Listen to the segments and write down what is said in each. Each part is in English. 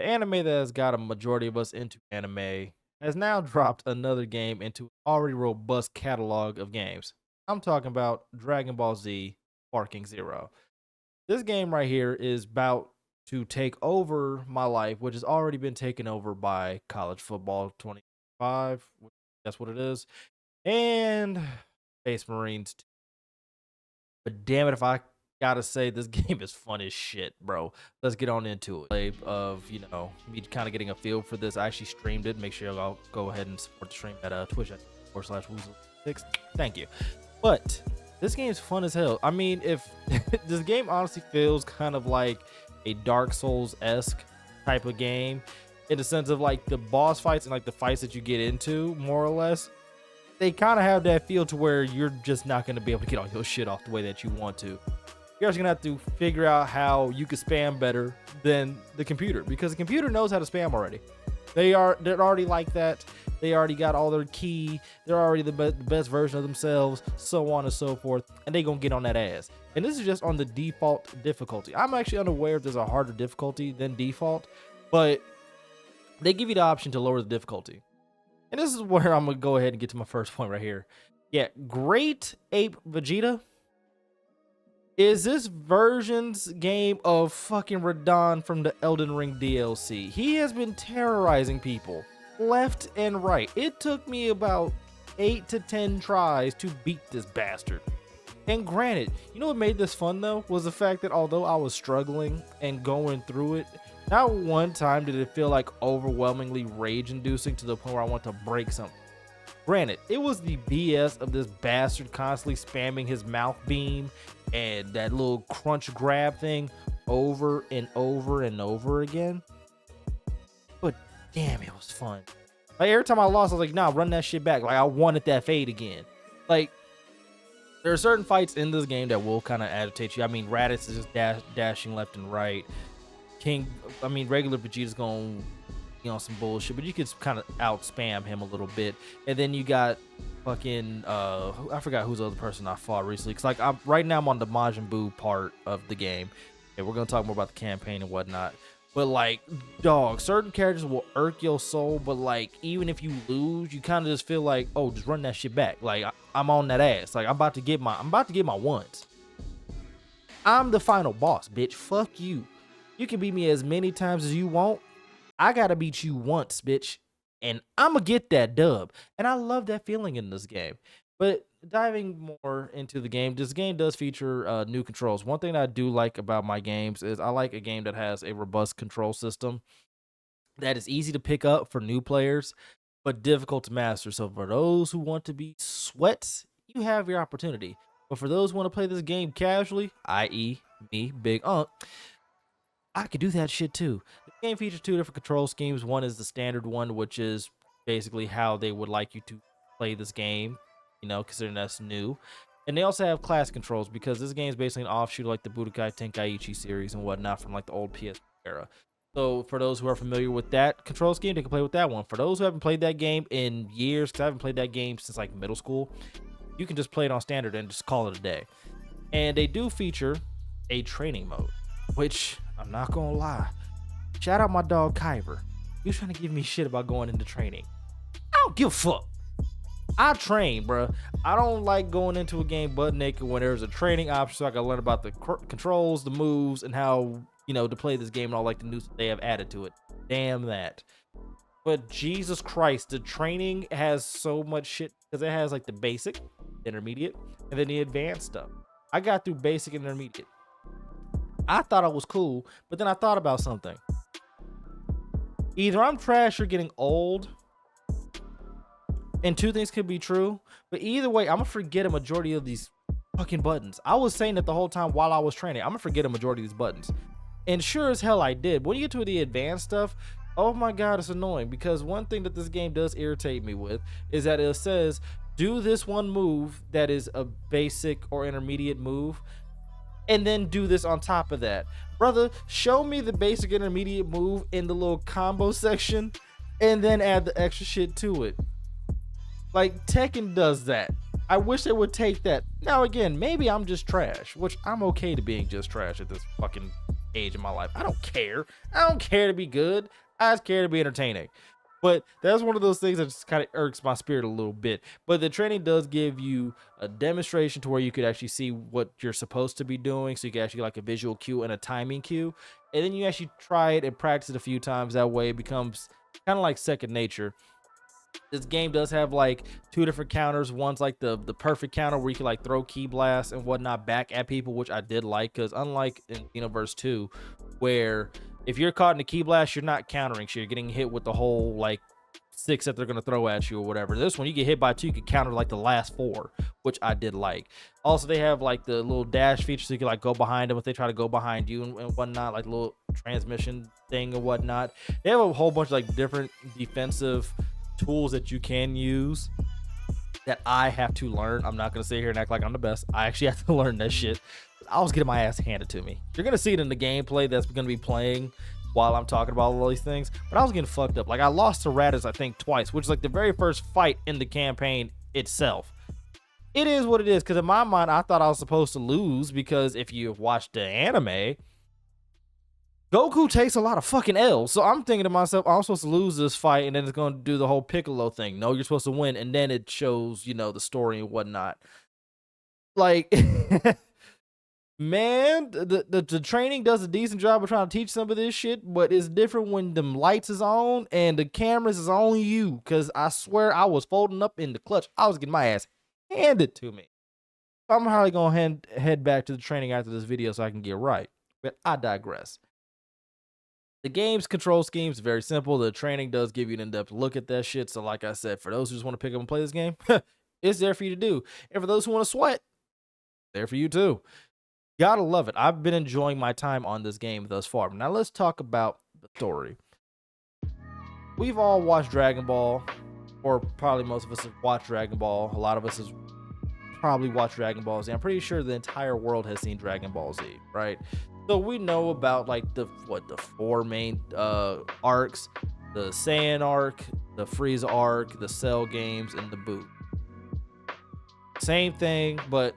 anime that has got a majority of us into anime has now dropped another game into an already robust catalog of games. I'm talking about Dragon Ball Z Sparking Zero. This game right here is about to take over my life, which has already been taken over by college football 25. That's what it is. And Space Marines. But damn it, if I gotta say, this game is fun as shit, bro. Let's get on into it. Of me kind of getting a feel for this. I actually streamed it. Make sure y'all go ahead and support the stream at twitch.com/woozle6. Thank you. But this game's fun as hell. I mean, if this game honestly feels kind of like a Dark Souls-esque type of game, in the sense of like the boss fights and like the fights that you get into, more or less, they kind of have that feel to where you're just not going to be able to get all your shit off the way that you want to. You're actually gonna have to figure out how you can spam better than the computer, because the computer knows how to spam already. They're already like that. They already got all their key. They're already the best version of themselves, so on and so forth, and they gonna get on that ass. And this is just on the default difficulty. I'm actually unaware if there's a harder difficulty than default, but they give you the option to lower the difficulty. And this is where I'm gonna go ahead and get to my first point right here. Yeah, Great Ape Vegeta is this version's game of fucking Radon from the Elden Ring DLC. He has been terrorizing people left and right. It took me about 8 to 10 tries to beat this bastard. And granted, you know what made this fun though, was the fact that although I was struggling and going through it, not one time did it feel like overwhelmingly rage-inducing to the point where I want to break something. Granted, it was the BS of this bastard constantly spamming his mouth beam and that little crunch grab thing over and over and over again. But damn, it was fun. Like every time I lost, I was like, nah, run that shit back. Like I wanted that fade again. Like there are certain fights in this game that will kind of agitate you. I mean, Raditz is just dashing left and right. Regular Vegeta's going on some bullshit, but you could kind of out spam him a little bit. And then you got fucking I forgot who's the other person I fought recently, because like right now I'm on the Majin Buu part of the game, and we're gonna talk more about the campaign and whatnot. But like, dog, certain characters will irk your soul, but like even if you lose, you kind of just feel like, oh, just run that shit back. Like I'm on that ass. Like I'm about to get my ones. I'm the final boss, bitch. Fuck you. You can beat me as many times as you want. I gotta beat you once, bitch, and I'ma get that dub. And I love that feeling in this game. But diving more into the game, this game does feature new controls. One thing that I do like about my games is I like a game that has a robust control system that is easy to pick up for new players, but difficult to master. So for those who want to be sweats, you have your opportunity. But for those who want to play this game casually, i.e. me, Big Unk, I could do that shit too. The game features two different control schemes. One is the standard one, which is basically how they would like you to play this game, considering that's new. And they also have class controls, because this game is basically an offshoot of like the Budokai Tenkaichi series and whatnot from like the old PS era. So for those who are familiar with that control scheme, they can play with that one. For those who haven't played that game in years, because I haven't played that game since like middle school, you can just play it on standard and just call it a day. And they do feature a training mode, which I'm not gonna lie, shout out my dog Kyver. He was trying to give me shit about going into training. I don't give a fuck. I train, bro. I don't like going into a game butt naked when there's a training option, so I can learn about the controls, the moves, and how to play this game and all like the news they have added to it. Damn that. But Jesus Christ, the training has so much shit, because it has like the basic, intermediate, and then the advanced stuff. I got through basic and intermediate. I thought I was cool, but then I thought about something. Either I'm trash or getting old, and two things could be true, but either way, I'm gonna forget a majority of these fucking buttons. I was saying that the whole time while I was training. I'm gonna forget a majority of these buttons. And sure as hell I did. But when you get to the advanced stuff, oh my god, it's annoying, because one thing that this game does irritate me with is that it says, do this one move that is a basic or intermediate move, and then do this on top of that. Brother, show me the basic intermediate move in the little combo section, and then add the extra shit to it. Like Tekken does that. I wish they would take that. Now again, maybe I'm just trash, which I'm okay to being just trash at this fucking stage in my life. I don't care. I don't care to be good. I just care to be entertaining. But that's one of those things that just kind of irks my spirit a little bit. But the training does give you a demonstration to where you could actually see what you're supposed to be doing. So you can actually like a visual cue and a timing cue. And then you actually try it and practice it a few times. That way it becomes kind of like second nature. This game does have like two different counters. One's like the perfect counter where you can like throw key blasts and whatnot back at people, which I did like, because unlike in Xenoverse 2, where if you're caught in a key blast, you're not countering shit. You're getting hit with the whole like 6 that they're gonna throw at you or whatever. This one, you get hit by 2, you can counter like the last 4, which I did like. Also, they have like the little dash feature, so you can like go behind them if they try to go behind you and whatnot, like little transmission thing and whatnot. They have a whole bunch of like different defensive tools that you can use that I have to learn. I'm not gonna sit here and act like I'm the best. I actually have to learn that shit. I was getting my ass handed to me. You're gonna see it in the gameplay that's gonna be playing while I'm talking about all these things, but I was getting fucked up. Like, I lost to Raditz, I think, twice, which is like the very first fight in the campaign itself. It is what it is, because in my mind, I thought I was supposed to lose, because if you've watched the anime, Goku takes a lot of fucking L's. So I'm thinking to myself, I'm supposed to lose this fight, and then it's going to do the whole Piccolo thing. No, you're supposed to win, and then it shows, you know, the story and whatnot. Like, man, the training does a decent job of trying to teach some of this shit, but it's different when them lights is on and the cameras is on you, because I swear I was folding up in the clutch. I was getting my ass handed to me. I'm probably going to head back to the training after this video so I can get right, but I digress. The game's control scheme is very simple. The training does give you an in-depth look at that shit. So like I said, for those who just want to pick up and play this game, it's there for you to do. And for those who want to sweat, there for you too. Gotta love it. I've been enjoying my time on this game thus far. Now let's talk about the story. We've all watched Dragon Ball, or probably most of us have watched Dragon Ball. A lot of us have probably watched Dragon Ball Z. I'm pretty sure the entire world has seen Dragon Ball Z, right? So we know about like the 4 main arcs: the Saiyan arc, the Frieza arc, the Cell games, and the Buu. Same thing, but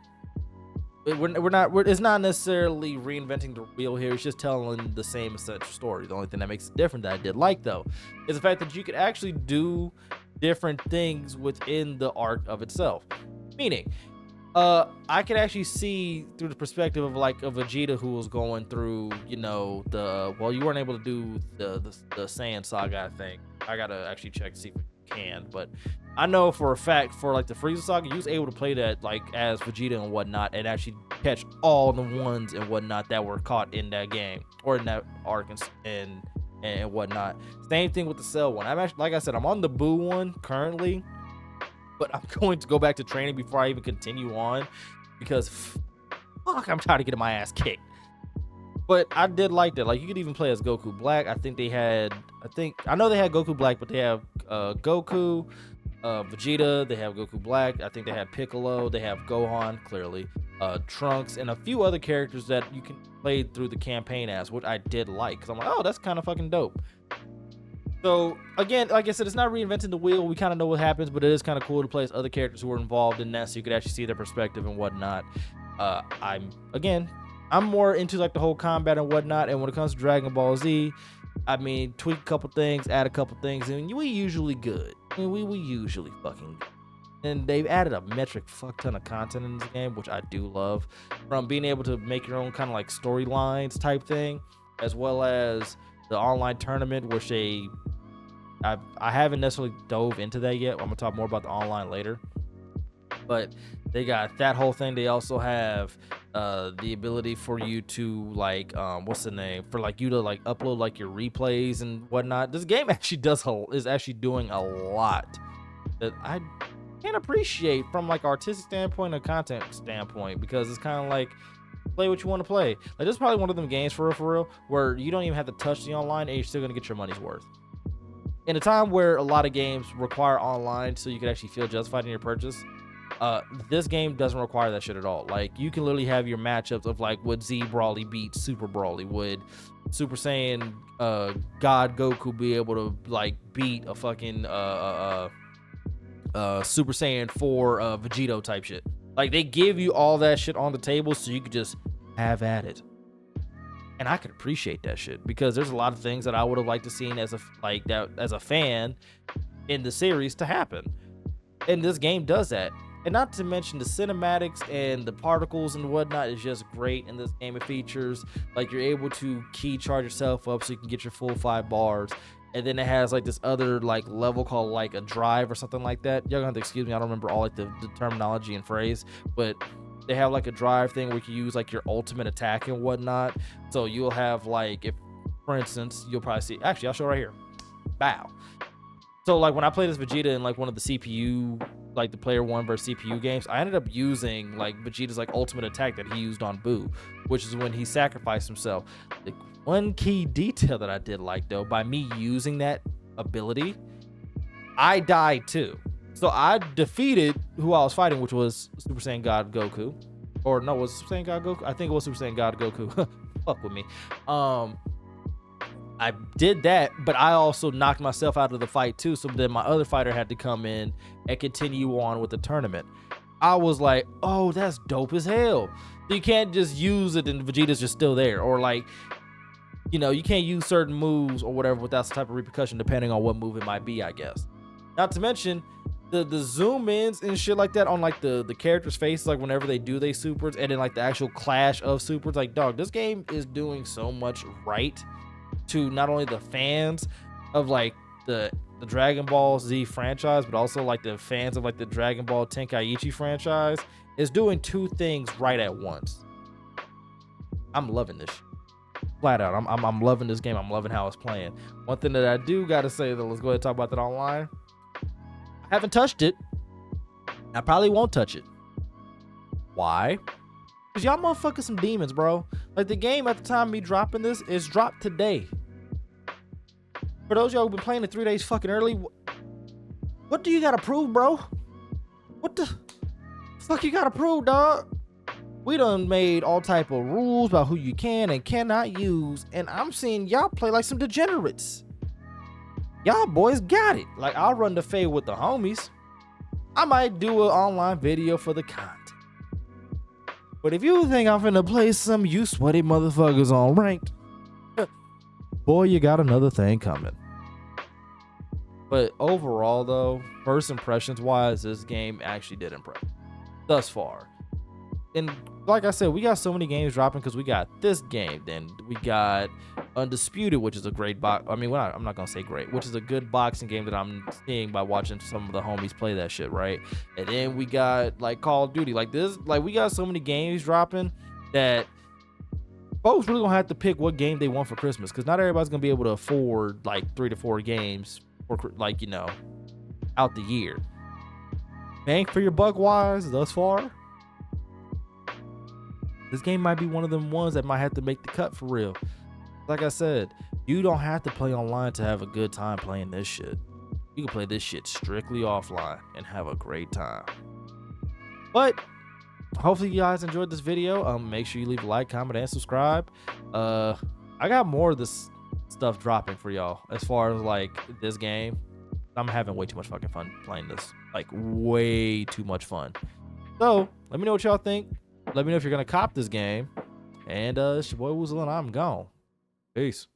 it's not necessarily reinventing the wheel here. It's just telling the same essential story. The only thing that makes it different that I did like, though, is the fact that you could actually do different things within the arc of itself. Meaning, I could actually see through the perspective of like a Vegeta who was going through, you know, you weren't able to do the Saiyan saga, I think. I gotta actually check to see if you can, but I know for a fact for like the Frieza saga, you was able to play that like as Vegeta and whatnot, and actually catch all the ones and whatnot that were caught in that game or in that arc and whatnot. Same thing with the Cell one. I'm actually, like I said, I'm on the Buu one currently, but I'm going to go back to training before I even continue on, because fuck, I'm tired of getting my ass kicked. But I did like that. Like, you could even play as Goku Black. I know they had Goku Black, but they have Goku, Vegeta, they have Goku Black. I think they had Piccolo, they have Gohan, clearly, Trunks, and a few other characters that you can play through the campaign as, which I did like, because I'm like, oh, that's kind of fucking dope. So again, like I said, it's not reinventing the wheel. We kind of know what happens, but it is kind of cool to play as other characters who are involved in that, so you could actually see their perspective and whatnot. I'm more into like the whole combat and whatnot, and when it comes to Dragon Ball Z, I mean, tweak a couple things, add a couple things, and we usually good. I mean, we usually fucking good. And they've added a metric fuck ton of content in this game, which I do love. From being able to make your own kind of like storylines type thing, as well as the online tournament, which I haven't necessarily dove into that yet. I'm gonna talk more about the online later. But they got that whole thing. They also have the ability for you to like for like you to like upload like your replays and whatnot. This game actually is actually doing a lot that I can appreciate from like artistic standpoint and content standpoint, because it's kind of like play what you want to play. Like, this is probably one of them games for real where you don't even have to touch the online and you're still gonna get your money's worth. In a time where a lot of games require online so you can actually feel justified in your purchase, this game doesn't require that shit at all. Like, you can literally have your matchups of like, would Z Brawly beat Super Brawly? Would Super Saiyan God Goku be able to like beat a fucking Super Saiyan 4 Vegito type shit? Like, they give you all that shit on the table so you could just have at it. And I could appreciate that shit because there's a lot of things that I would have liked to seen as a fan in the series to happen. And this game does that. And not to mention the cinematics and the particles and whatnot is just great in this game. It features like you're able to key charge yourself up so you can get your full 5 bars. And then it has like this other like level called like a drive or something like that. Y'all gonna have to excuse me, I don't remember all like the terminology and phrase, but they have like a drive thing where you can use like your ultimate attack and whatnot. So you'll have like, if for instance, you'll probably see, actually I'll show right here. Bow. So like when I played as Vegeta in like one of the CPU, like the player 1 versus CPU games, I ended up using like Vegeta's like ultimate attack that he used on Boo, which is when he sacrificed himself. The one key detail that I did like though, by me using that ability, I died too. So I defeated who I was fighting, which was Super Saiyan God Goku. Or no, was Super Saiyan God Goku? I think it was Super Saiyan God Goku. Fuck with me. I did that, but I also knocked myself out of the fight too. So then my other fighter had to come in and continue on with the tournament. I was like, oh, that's dope as hell. So you can't just use it and Vegeta's just still there. Or like, you know, you can't use certain moves or whatever without some type of repercussion depending on what move it might be, I guess. Not to mention the zoom ins and shit like that on like the characters' faces, like whenever they do they supers, and then like the actual clash of supers. Like, dog, this game is doing so much right to not only the fans of like the Dragon Ball Z franchise, but also like the fans of like the Dragon Ball Tenkaichi franchise. Is doing 2 things right at once. I'm loving this shit. Flat out, I'm loving this game. I'm loving how it's playing. One thing that I do gotta say though, let's go ahead and talk about that online. I haven't touched it. I probably won't touch it. Why? Because y'all motherfuckers some demons, bro. Like, the game at the time of me dropping this is dropped today. For those of y'all who've been playing it 3 days fucking early, what do you gotta prove, bro? What the fuck you gotta prove, dog? We done made all type of rules about who you can and cannot use, and I'm seeing y'all play like some degenerates. Y'all boys got it. Like, I'll run the fade with the homies. I might do an online video for the content. But if you think I'm finna play some you sweaty motherfuckers on ranked, boy, you got another thing coming. But overall though, first impressions wise, this game actually did impress thus far. And like I said, we got so many games dropping because we got this game, then we got Undisputed, which is a great box. I mean, I'm not gonna say great, which is a good boxing game that I'm seeing by watching some of the homies play that shit, right? And then we got like Call of Duty, like this, like we got so many games dropping that folks really gonna have to pick what game they want for Christmas, because not everybody's gonna be able to afford like 3 to 4 games for, like, you know, out the year. Bang for your buck wise thus far, this game might be one of them ones that might have to make the cut for real. Like I said, you don't have to play online to have a good time playing this shit. You can play this shit strictly offline and have a great time. But hopefully you guys enjoyed this video. Make sure you leave a like, comment, and subscribe. I got more of this stuff dropping for y'all as far as like this game. I'm having way too much fucking fun playing this. Like, way too much fun. So let me know what y'all think. Let me know if you're gonna cop this game. And it's your boy Woozle, and I'm gone. Peace.